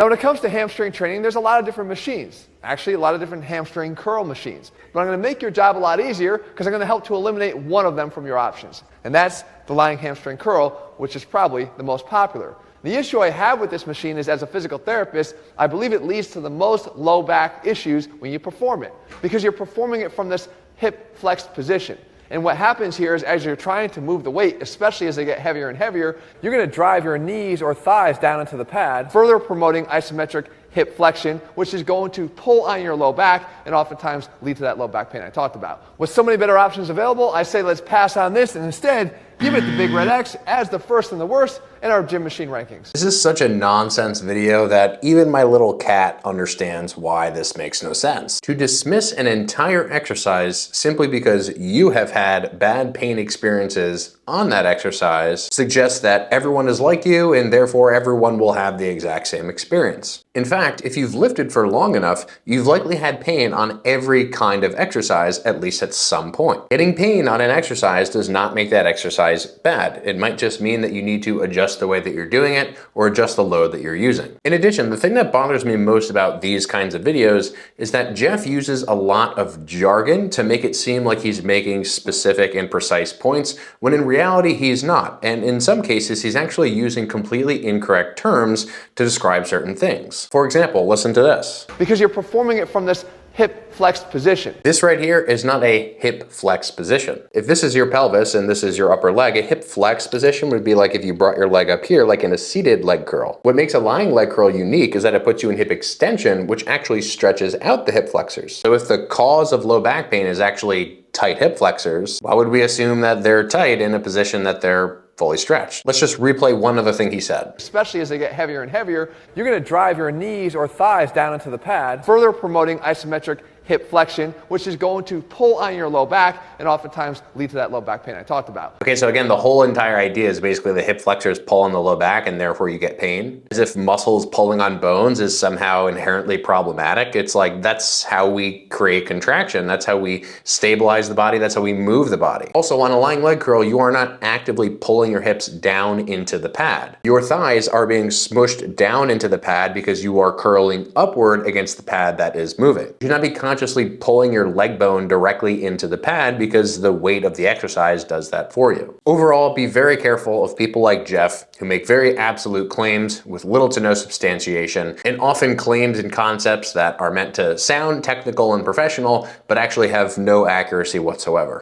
Now when it comes to hamstring training, there's a lot of different machines. Actually, a lot of different hamstring curl machines. But I'm going to make your job a lot easier because I'm going to help to eliminate one of them from your options. And that's the lying hamstring curl, which is probably the most popular. The issue I have with this machine is, as a physical therapist, I believe it leads to the most low back issues when you perform it, because you're performing it from this hip flexed position. And what happens here is, as you're trying to move the weight, especially as they get heavier and heavier, you're going to drive your knees or thighs down into the pad, further promoting isometric hip flexion, which is going to pull on your low back and oftentimes lead to that low back pain I talked about. With so many better options available, I say let's pass on this and instead give it the big red X as the first and the worst in our gym machine rankings. This is such a nonsense video that even my little cat understands why this makes no sense. To dismiss an entire exercise simply because you have had bad pain experiences on that exercise suggests that everyone is like you and therefore everyone will have the exact same experience. In fact, if you've lifted for long enough, you've likely had pain on every kind of exercise, at least at some point. Getting pain on an exercise does not make that exercise bad. It might just mean that you need to adjust the way that you're doing it or adjust the load that you're using. In addition, the thing that bothers me most about these kinds of videos is that Jeff uses a lot of jargon to make it seem like he's making specific and precise points, when in reality he's not. And in some cases, he's actually using completely incorrect terms to describe certain things. For example, listen to this. Because you're performing it from this hip flexed position. This right here is not a hip flex position. If this is your pelvis and this is your upper leg, a hip flex position would be like if you brought your leg up here, like in a seated leg curl. What makes a lying leg curl unique is that it puts you in hip extension, which actually stretches out the hip flexors. So if the cause of low back pain is actually tight hip flexors, why would we assume that they're tight in a position that they're fully stretched? Let's just replay one other thing he said. Especially as they get heavier and heavier, you're going to drive your knees or thighs down into the pad, further promoting isometric hip flexion, which is going to pull on your low back and oftentimes lead to that low back pain I talked about. Okay, so again, the whole entire idea is basically the hip flexors pull on the low back and therefore you get pain. As if muscles pulling on bones is somehow inherently problematic. It's like, that's how we create contraction. That's how we stabilize the body. That's how we move the body. Also, on a lying leg curl, you are not actively pulling your hips down into the pad. Your thighs are being smushed down into the pad because you are curling upward against the pad that is moving. You should not be consciously pulling your leg bone directly into the pad because the weight of the exercise does that for you. Overall, be very careful of people like Jeff who make very absolute claims with little to no substantiation, and often claims and concepts that are meant to sound technical and professional, but actually have no accuracy whatsoever.